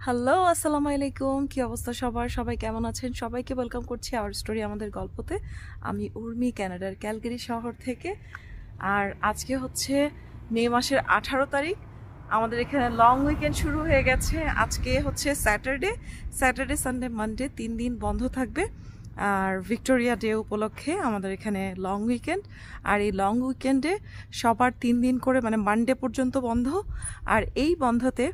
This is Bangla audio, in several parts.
হ্যালো, আসসালামু আলাইকুম। কি অবস্থা সবার? সবাই কেমন আছেন? সবাইকে ওয়েলকাম করছি আওয়ার স্টোরি আমাদের গল্পতে। আমি উর্মি, ক্যানাডার ক্যালগারি শহর থেকে। আর আজকে হচ্ছে মে মাসের 18 তারিখ। আমাদের এখানে লং উইকেন্ড শুরু হয়ে গেছে। আজকে হচ্ছে স্যাটারডে, সানডে, মানডে 3 দিন বন্ধ থাকবে। আর ভিক্টোরিয়া ডে উপলক্ষে আমাদের এখানে লং উইকেন্ড। আর এই লং উইকেন্ডে সবার 3 দিন করে, মানে মানডে পর্যন্ত বন্ধ। আর এই বন্ধতে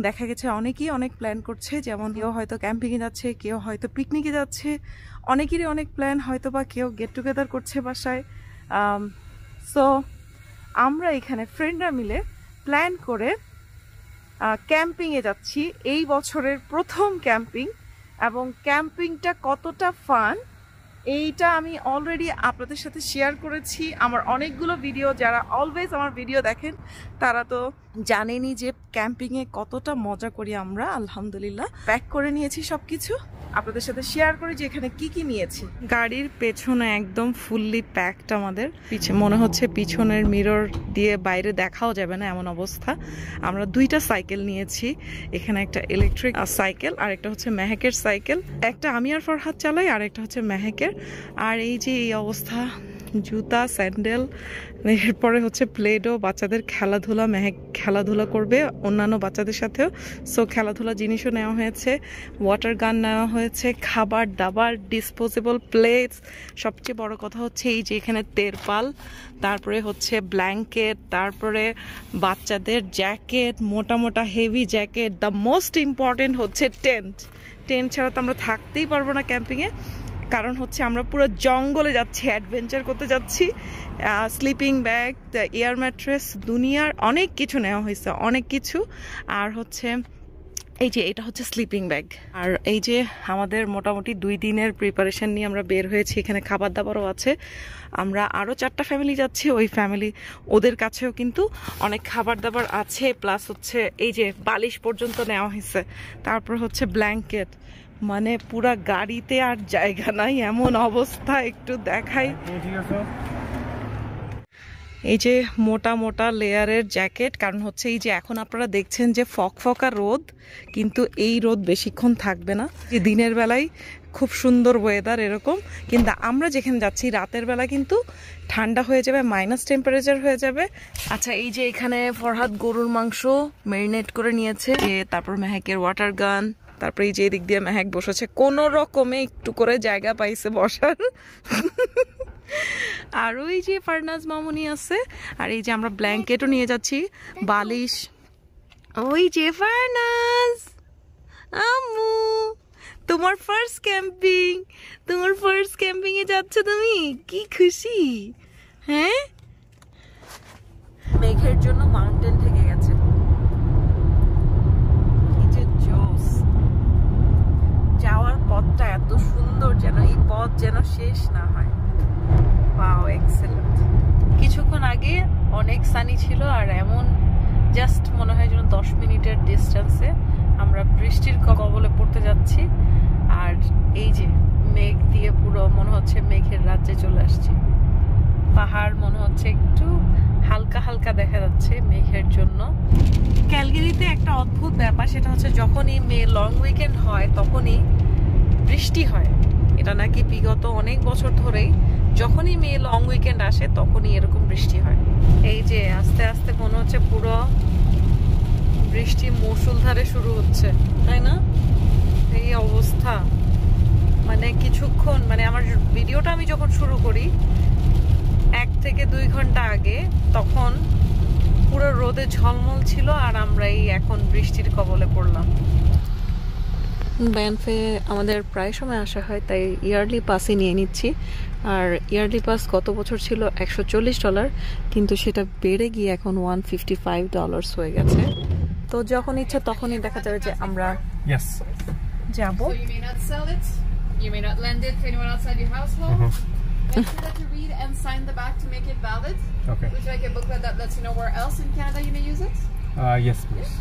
দেখা গেছে অনেকেই অনেক প্ল্যান করছে, যেমন কেউ হয়তো ক্যাম্পিংয়ে যাচ্ছে, কেউ হয়তো পিকনিকে যাচ্ছে, অনেকেরই অনেক প্ল্যান, হয়তো বা কেউ গেট টুগেদার করছে বাসায়। সো আমরা এখানে ফ্রেন্ডরা মিলে প্ল্যান করে ক্যাম্পিংয়ে যাচ্ছি। এই বছরের প্রথম ক্যাম্পিং, এবং ক্যাম্পিংটা কতটা ফান এইটা আমি অলরেডি আপনাদের সাথে শেয়ার করেছি। আমার অনেকগুলো ভিডিও, যারা অলওয়েজ আমার ভিডিও দেখেন তারা তো জানেনই যে ক্যাম্পিংয়ে কতটা মজা করি আমরা। আলহামদুলিল্লাহ প্যাক করে নিয়েছি সব কিছু, আপনাদের সাথে শেয়ার করি যে এখানে কি কি নিয়েছি। গাড়ির পেছনে একদম ফুললি প্যাকড আমাদের, মনে হচ্ছে পিছনের মিরর দিয়ে বাইরে দেখাও যাবে না এমন অবস্থা। আমরা 2টা সাইকেল নিয়েছি, এখানে একটা ইলেকট্রিক সাইকেল আর একটা হচ্ছে মেহেকের সাইকেল। একটা আমি আর ফরহাদ চালাই, আর একটা হচ্ছে মেহেকের। আর এই যে এই অবস্থা, জুতা, স্যান্ডেল, এরপরে হচ্ছে প্লেডো, বাচ্চাদের খেলাধুলা, মেহেক খেলাধুলা করবে অন্যান্য বাচ্চাদের সাথেও, সো খেলাধুলা জিনিসও নেওয়া হয়েছে, ওয়াটার গান নেওয়া হয়েছে, খাবার দাবার, ডিসপোজেবল প্লেটস। সবচেয়ে বড় কথা হচ্ছে এই যে এখানে তেরপাল, তারপরে হচ্ছে ব্ল্যাঙ্কেট, তারপরে বাচ্চাদের জ্যাকেট, মোটা মোটা heavy jacket. The most important হচ্ছে টেন্ট ছাড়া তো আমরা থাকতেই পারবো না ক্যাম্পিংয়ে, কারণ হচ্ছে আমরা পুরো জঙ্গলে যাচ্ছি, অ্যাডভেঞ্চার করতে যাচ্ছি। স্লিপিং ব্যাগ, এয়ার ম্যাট্রেস, দুনিয়ার অনেক কিছু নেওয়া হয়েছে, অনেক কিছু। আর হচ্ছে এই যে এটা হচ্ছে স্লিপিং ব্যাগ। আর এই যে আমাদের মোটামুটি 2 দিনের প্রিপারেশন নিয়ে আমরা বের হয়েছি। এখানে খাবার দাবারও আছে। আমরা আরও 4টা ফ্যামিলি যাচ্ছি, ওই ফ্যামিলি ওদের কাছেও কিন্তু অনেক খাবার দাবার আছে, প্লাস হচ্ছে এই যে বালিশ পর্যন্ত নেওয়া হয়েছে, তারপর হচ্ছে ব্ল্যাঙ্কেট। মানে পুরা গাড়িতে আর জায়গা নাই এমন অবস্থা। একটু দেখাই, এই যে মোটা মোটা লেয়ারের জ্যাকেট, কারণ হচ্ছে এই যে এখন আপনারা দেখছেন যে ফকফকা রোদ, কিন্তু এই রোদ বেশিক্ষণ থাকবে না। যে দিনের বেলায় খুব সুন্দর ওয়েদার এরকম, কিন্তু আমরা যেখানে যাচ্ছি রাতের বেলা কিন্তু ঠান্ডা হয়ে যাবে, মাইনাস টেম্পারেচার হয়ে যাবে। আচ্ছা, এই যে এখানে ফরহাদ গরুর মাংস ম্যারিনেট করে নিয়েছে, তারপর মেহেকের ওয়াটার গান, তারপরে এই যে এদিক দিয়ে মেহেক বসেছে, কোনো রকমে একটু করে জায়গা পাইছে বসার। আর ওই যে ফারনাজ মামুনি আছে। আর এই যে আমরা ব্ল্যাঙ্কেটও নিয়ে যাচ্ছি, বালিশ। ওই যে ফারনাজ আম্মু, তোমার ফার্স্ট ক্যাম্পিং এ যাচ্ছ তুমি, কি খুশি? হ্যাঁ, মেঘের জন্য মাউন্টেন ঢেকে গেছে। এই যে জোস, যাওয়ার পথটা এত সুন্দর, যেন এই পথ যেন শেষ না হয়। Wow, excellent. কিছুক্ষণ আগে অনেক সানি ছিল, আর এমন জাস্ট মনে হয় যেন 10 মিনিটের ডিস্টেন্সে আমরা বৃষ্টির কবলে পড়তে যাচ্ছি। আর এই যে মেঘ দিয়ে পুরো মনে হচ্ছে মেঘের রাজ্যে চলে আসছি। পাহাড় মনে হচ্ছে একটু হালকা হালকা দেখা যাচ্ছে মেঘের জন্য। ক্যালগারিতে একটা অদ্ভুত ব্যাপার, সেটা হচ্ছে যখনই মে লং উইকেন্ড হয় তখনই বৃষ্টি হয়। এটা নাকি বিগত অনেক বছর ধরেই যখনই মে লং উইকেন্ড আসে তখনই এরকম বৃষ্টি হয়। এই যে আস্তে আস্তে মনে হচ্ছে পুরো বৃষ্টি মুষলধারে শুরু হচ্ছে, তাই না? এই অবস্থা, মানে কিছুক্ষণ, মানে আমার ভিডিওটা আমি যখন শুরু করি 1 থেকে 2 ঘন্টা আগে, তখন পুরো রোদে ঝলমল ছিল, আর আমরা এই এখন বৃষ্টির কবলে পড়লাম। ব্যানফে আমাদের প্রায় সময় আসা হয়, তাই ইয়ারলি পাসই নিয়ে নিচ্ছি। আর ইয়ারলি পাস গত বছর ছিল $140, কিন্তু সেটা বেড়ে গিয়ে এখন $155 হয়ে গেছে। তো যখন ইচ্ছা তখনই দেখা যাবে যে আমরা যাব। You may not lend it to anyone outside your household. Make sure that you read and sign the back to make it valid. Okay. Would you like a booklet that lets you know where else in Canada you may use it? Yes, please.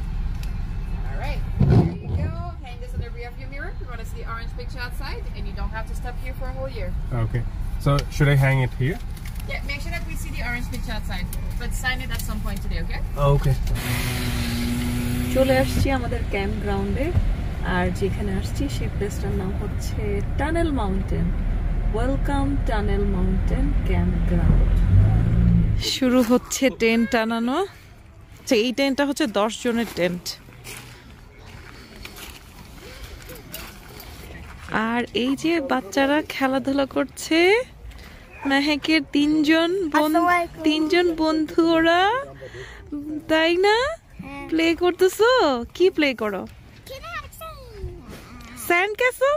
All right. There you go. Hang this on the rear of your mirror. You want to see the orange picture outside, and you don't have to stop here for a whole year. Okay. So should I hang it here? Yeah. Make sure that we see the orange picture outside, but sign it at some point today. Okay? Okay. চলে আসছি আমাদের ক্যাম্প গ্রাউন্ডে, আর যেখানে আসছি সেই প্লেসটার নাম হচ্ছে tunnel mountain. Welcome tunnel mountain camp ground. শুরু হচ্ছে টেন্ট টানানো। এই টেন্টটা হচ্ছে 10 জনের টেন্ট। আর এই যে বাচ্চারা খেলাধুলা করছে, মেহেকের তিনজন বন্ধু ওরা, তাই না? প্লে করতেছো? কি প্লে করো? Sand castle?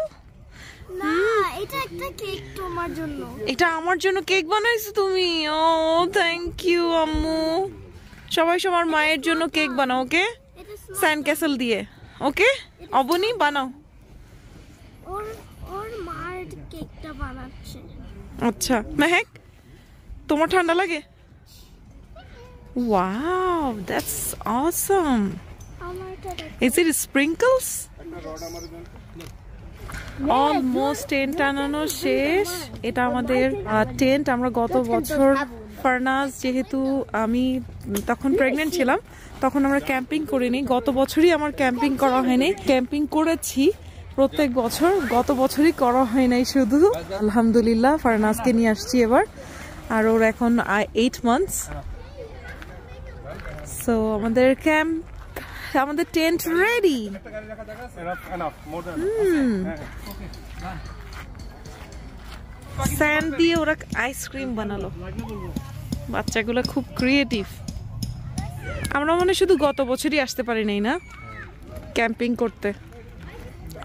না, এটা একটা কেক তোমার জন্য। এটা আমার জন্য কেক বানাইছো তুমি? ও থ্যাংক ইউ আম্মু। সবাই সবার মায়ের জন্য কেক বানাও, ওকে? স্যান্ড ক্যাসেল দিয়ে, ওকে? অবনী বানাও। ওর মায়ের কেকটা বানাচ্ছে। আচ্ছা মেহেক, তোমার ঠান্ডা লাগে? Wow, that's awesome. Is it sprinkles? Almost tent টানানো শেষ। এটা আমাদের টেন্ট। আমরা গত বছর ফারনাজ, যেহেতু আমি তখন প্রেগনেন্ট ছিলাম, তখন আমরা ক্যাম্পিং করিনি। গত বছরই আমার ক্যাম্পিং করা হয়নি। ক্যাম্পিং করেছি প্রত্যেক বছর, গত বছরই করা হয় নাই শুধু। আলহামদুলিল্লাহ ফারনাজকে নিয়ে আসছি এবার, আর ওর এখন 8 months। সো আমাদের টেন্ট রেডি। স্যান্ড দিয়ে ওরা আইসক্রিম বানালো। বাচ্চাগুলো খুব ক্রিয়েটিভ। আমরা মনে শুধু গত বছরই আসতে পারি নাই না ক্যাম্পিং করতে।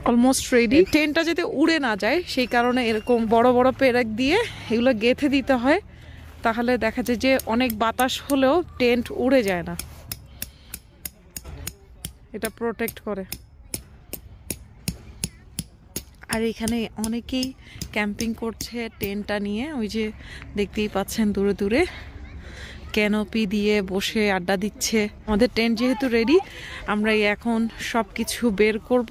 Almost ready. টেন্টটা যাতে উড়ে না যায় সেই কারণে এরকম বড় বড় পেরেক দিয়ে এগুলো গেঁথে দিতে হয়, তাহলে দেখা যায় যে অনেক বাতাস হলেও টেন্ট উড়ে যায় না। এটা প্রোটেক্ট করে। আর এখানে অনেকেই ক্যাম্পিং করছে টেন্টটা নিয়ে। ওই যে দেখতেই পাচ্ছেন দূরে দূরে ক্যানোপি দিয়ে বসে আড্ডা দিচ্ছে। আমাদের টেন্ট যেহেতু রেডি, আমরা এখন সব কিছু বের করব।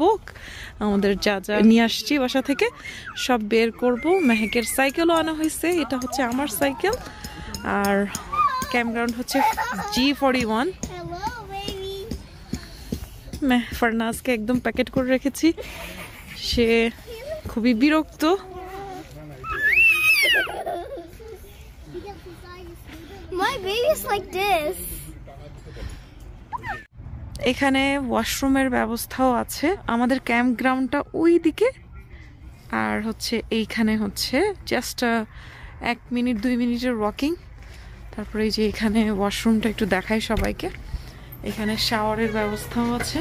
আমাদের যা যা নিয়ে আসছি বাসা থেকে সব বের করব। মেহেকের সাইকেলও আনা হয়েছে, এটা হচ্ছে আমার সাইকেল। আর ক্যাম্পগ্রাউন্ড হচ্ছে G41। ফারনাজকে একদম প্যাকেট করে রেখেছি, সে খুবই বিরক্ত। My baby's like this. এখানে ওয়াশরুমের ব্যবস্থাও আছে। আমাদের ক্যাম্প গ্রাউন্ডটা ওই দিকে, আর হচ্ছে এইখানে হচ্ছে জাস্ট 1 মিনিট 2 মিনিটের ওয়াকিং। তারপরে এই যে এখানে ওয়াশরুমটা একটু দেখাই সবাইকে। এখানে শাওয়ারের ব্যবস্থাও আছে,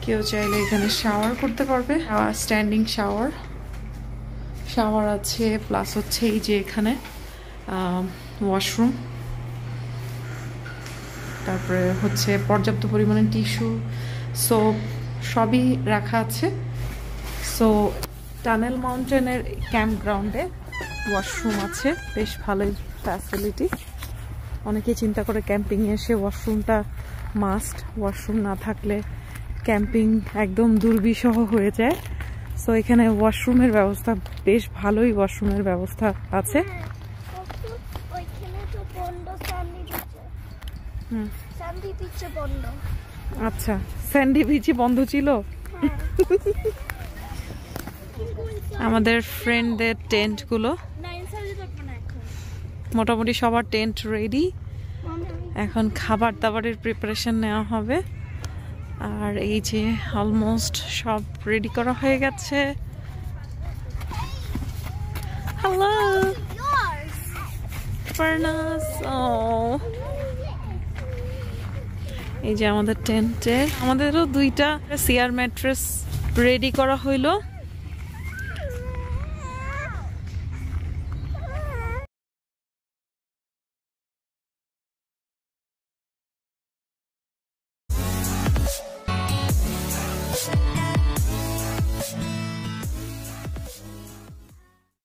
কেউ চাইলে এখানে শাওয়ার করতে পারবে। স্ট্যান্ডিং শাওয়ার আছে, প্লাস হচ্ছে এই যে এখানে ওয়াশরুম। তারপরে হচ্ছে পর্যাপ্ত পরিমাণে টিস্যু, সোপ সবই রাখা আছে। সো টানেল মাউন্টেনের ক্যাম্প গ্রাউন্ডে ওয়াশরুম আছে, বেশ ভালোই ফ্যাসিলিটি। অনেকেই চিন্তা করে ক্যাম্পিংয়ে এসে ওয়াশরুমটা মাস্ট, ওয়াশরুম না থাকলে ক্যাম্পিং একদম দুর্বিষহ হয়ে যায়। সো এখানে ওয়াশরুমের ব্যবস্থা বেশ ভালোই, ওয়াশরুমের ব্যবস্থা আছে। আচ্ছা, স্যান্ডি বিচি বন্ধ ছিল। আমাদের ফ্রেন্ডদের টেন্টগুলো মোটামুটি সবার টেন্ট রেডি। এখন খাবার দাবারের প্রিপারেশন নেওয়া হবে। আর এই যে অলমোস্ট সব রেডি করা হয়ে গেছে। হ্যালো ফারনাজ। এই যে আমাদের টেন্টে আমাদেরও 2টা চেয়ার ম্যাট্রেস রেডি করা হইলো।